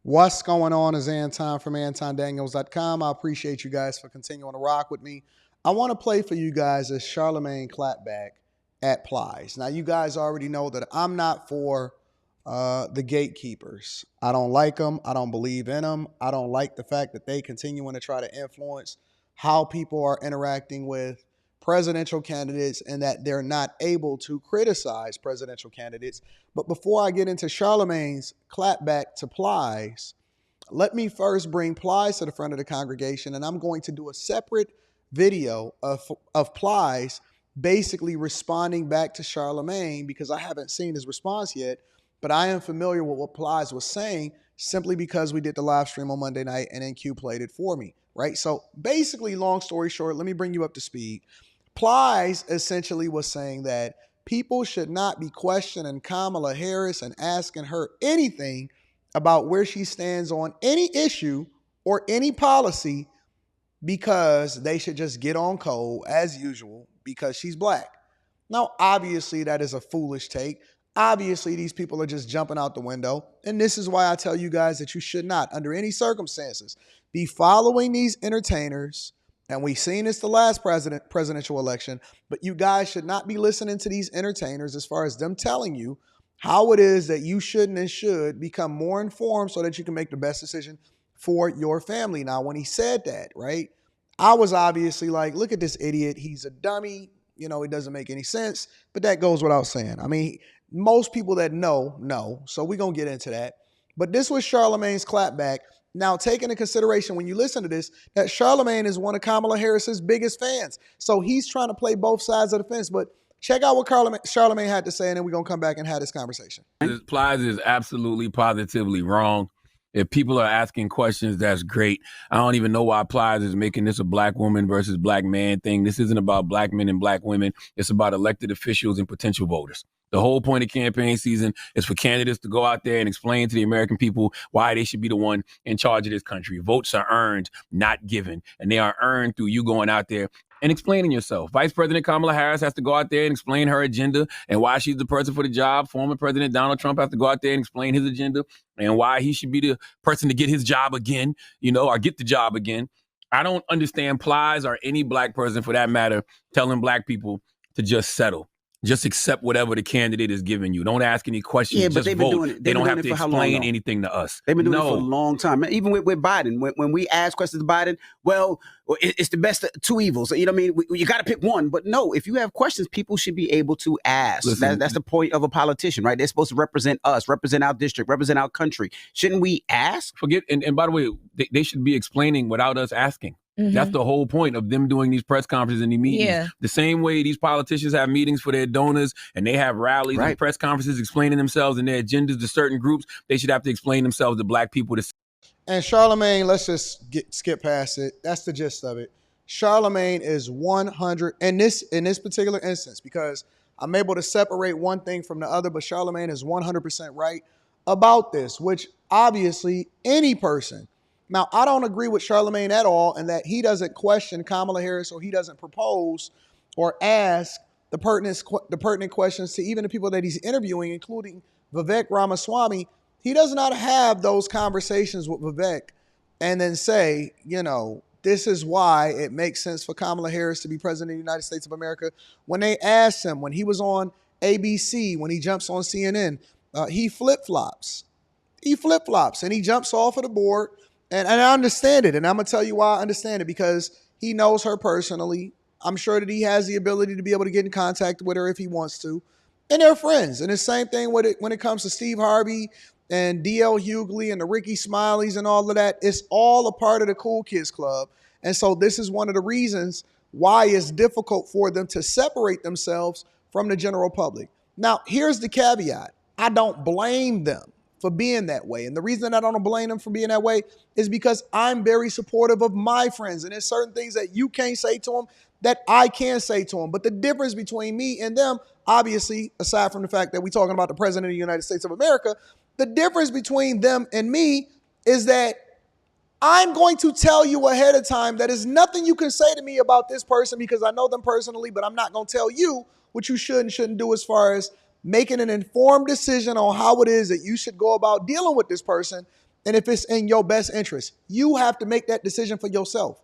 What's going on is Anton from antondaniels.com. I appreciate you guys for continuing to rock with me. I want to play for you guys a Charlamagne clapback at Plies. Now, you guys already know that I'm not for the gatekeepers. I don't like them. I don't believe in them. I don't like the fact that they continuing to try to influence how people are interacting with presidential candidates and that they're not able to criticize presidential candidates. But before I get into Charlamagne's clapback to Plies, let me first bring Plies to the front of the congregation, and I'm going to do a separate video of Plies basically responding back to Charlamagne because I haven't seen his response yet, but I am familiar with what Plies was saying simply because we did the live stream on Monday night and then Q played it for me, right? So basically, long story short, let me bring you up to speed. Plies essentially was saying that people should not be questioning Kamala Harris and asking her anything about where she stands on any issue or any policy because they should just get on code as usual because she's black. Now, obviously, that is a foolish take. Obviously, these people are just jumping out the window. And this is why I tell you guys that you should not, under any circumstances, be following these entertainers. And we've seen this the last presidential election, but you guys should not be listening to these entertainers as far as them telling you how it is that you shouldn't and should become more informed so that you can make the best decision for your family. Now, when he said that, right, I was obviously like, look at this idiot. He's a dummy. You know, it doesn't make any sense, but that goes without saying. I mean, most people that know, so we're going to get into that. But this was Charlamagne's clapback. Now, take into consideration when you listen to this, that Charlamagne is one of Kamala Harris's biggest fans. So he's trying to play both sides of the fence. But check out what Charlamagne had to say, and then we're going to come back and have this conversation. Plies is absolutely, positively wrong. If people are asking questions, that's great. I don't even know why Plies is making this a black woman versus black man thing. This isn't about black men and black women. It's about elected officials and potential voters. The whole point of campaign season is for candidates to go out there and explain to the American people why they should be the one in charge of this country. Votes are earned, not given. And they are earned through you going out there and explaining yourself. Vice President Kamala Harris has to go out there and explain her agenda and why she's the person for the job. Former President Donald Trump has to go out there and explain his agenda and why he should be the person to get his job again, or get the job again. I don't understand Plies or any black person for that matter telling black people to just settle. Just accept whatever the candidate is giving you. Don't ask any questions. Yeah, but just they've been vote. doing it. They don't have to explain anything to us. They've been doing it for a long time. Even with Biden, when we ask questions to Biden, well, it's the best of two evils. You know what I mean? You got to pick one. But no, if you have questions, people should be able to ask. That's the point of a politician, right? They're supposed to represent us, represent our district, represent our country. Shouldn't we ask? And by the way, they should be explaining without us asking. Mm-hmm. That's the whole point of them doing these press conferences and these meetings. Yeah. The same way these politicians have meetings for their donors and they have rallies and press conferences explaining themselves and their agendas to certain groups, they should have to explain themselves to black people. And Charlamagne, let's just skip past it. That's the gist of it. Charlamagne is 100, in this particular instance, because I'm able to separate one thing from the other, but Charlamagne is 100% right about this, which obviously any person. Now, I don't agree with Charlamagne at all in that he doesn't question Kamala Harris or he doesn't propose or ask the pertinent questions to even the people that he's interviewing, including Vivek Ramaswamy. He does not have those conversations with Vivek and then say, this is why it makes sense for Kamala Harris to be president of the United States of America. When they asked him, when he was on ABC, when he jumps on CNN, he flip-flops. And he jumps off of the board. And I understand it. And I'm going to tell you why I understand it, because he knows her personally. I'm sure that he has the ability to be able to get in contact with her if he wants to. And they're friends. And the same thing when it comes to Steve Harvey and D.L. Hughley and the Ricky Smileys and all of that. It's all a part of the Cool Kids Club. And so this is one of the reasons why it's difficult for them to separate themselves from the general public. Now, here's the caveat. I don't blame them for being that way. And the reason I don't blame them for being that way is because I'm very supportive of my friends. And there's certain things that you can't say to them that I can say to them. But the difference between me and them, obviously, aside from the fact that we're talking about the president of the United States of America, the difference between them and me is that I'm going to tell you ahead of time that there's nothing you can say to me about this person because I know them personally, but I'm not going to tell you what you should and shouldn't do as far as making an informed decision on how it is that you should go about dealing with this person and if it's in your best interest. You have to make that decision for yourself.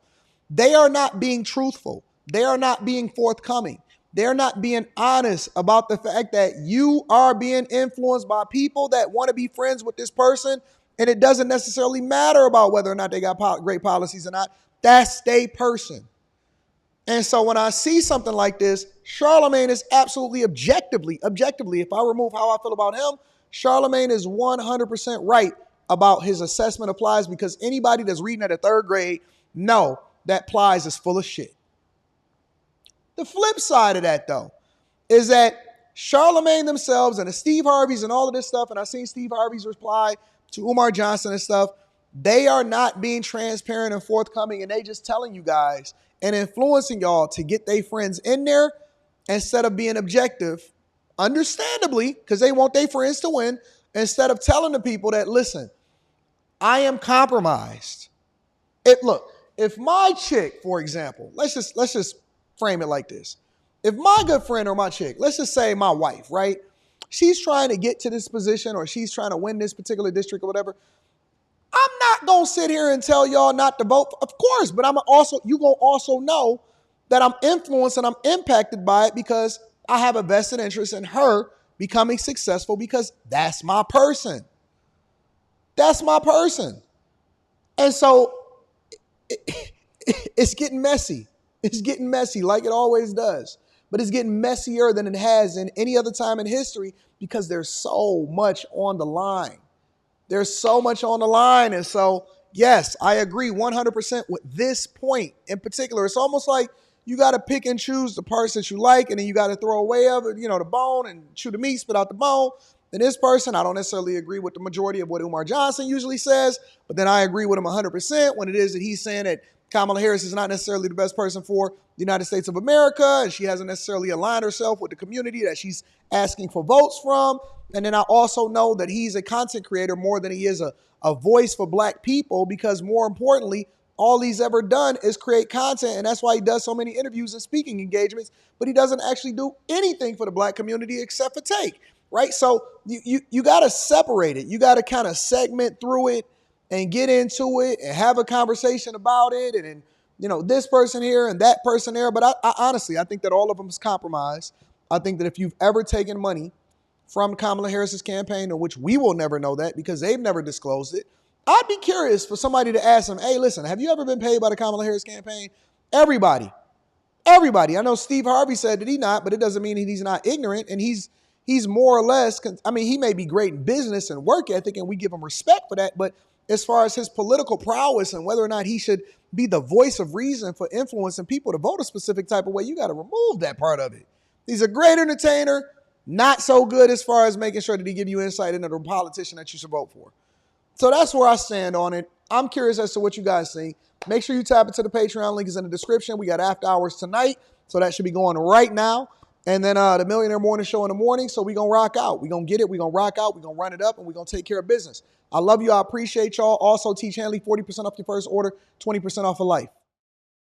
They are not being truthful. They are not being forthcoming. They're not being honest about the fact that you are being influenced by people that want to be friends with this person, and it doesn't necessarily matter about whether or not they got great policies or not. That's their person. And so when I see something like this, Charlamagne is absolutely objectively, if I remove how I feel about him, Charlamagne is 100% right about his assessment of Plies, because anybody that's reading at a third grade know that Plies is full of shit. The flip side of that, though, is that Charlamagne themselves and the Steve Harveys and all of this stuff, and I've seen Steve Harvey's reply to Umar Johnson and stuff, they are not being transparent and forthcoming, and they just telling you guys and influencing y'all to get their friends in there instead of being objective, understandably, because they want their friends to win, instead of telling the people that, listen, I am compromised. Look, if my chick, for example, let's just frame it like this. If my good friend or my chick, let's just say my wife, right? She's trying to get to this position, or she's trying to win this particular district or whatever. I'm not going to sit here and tell y'all not to vote, of course, but you going to also know that I'm influenced and I'm impacted by it, because I have a vested interest in her becoming successful, because that's my person. That's my person. And so it's getting messy. It's getting messy like it always does. But it's getting messier than it has in any other time in history, because there's so much on the line. There's so much on the line. And so, yes, I agree 100% with this point in particular. It's almost like you got to pick and choose the parts that you like, and then you got to throw away the bone, and chew the meat, spit out the bone. And this person, I don't necessarily agree with the majority of what Umar Johnson usually says, but then I agree with him 100% when it is that he's saying that Kamala Harris is not necessarily the best person for the United States of America, and she hasn't necessarily aligned herself with the community that she's asking for votes from. And then I also know that he's a content creator more than he is a voice for black people, because more importantly, all he's ever done is create content, and that's why he does so many interviews and speaking engagements, but he doesn't actually do anything for the black community except for take, right? So you got to separate it. You got to kind of segment through it and get into it and have a conversation about it, and this person here and that person there. But I honestly, I think that all of them is compromised. I think that if you've ever taken money from Kamala Harris's campaign, in which we will never know that because they've never disclosed it, I'd be curious for somebody to ask them, hey, listen, have you ever been paid by the Kamala Harris campaign? Everybody. I know Steve Harvey said that he not, but it doesn't mean he's not ignorant. And he's more or less, he may be great in business and work ethic, and we give him respect for that. But as far as his political prowess and whether or not he should be the voice of reason for influencing people to vote a specific type of way, you got to remove that part of it. He's a great entertainer, not so good as far as making sure that he give you insight into the politician that you should vote for. So that's where I stand on it. I'm curious as to what you guys think. Make sure you tap into the Patreon. Link is in the description. We got after hours tonight, so that should be going right now. And then the Millionaire Morning Show in the morning. So we're going to rock out. We're going to get it. We're going to rock out. We're going to run it up, and we're going to take care of business. I love you. I appreciate y'all. Also, Teach Hanley, 40% off your first order, 20% off for life.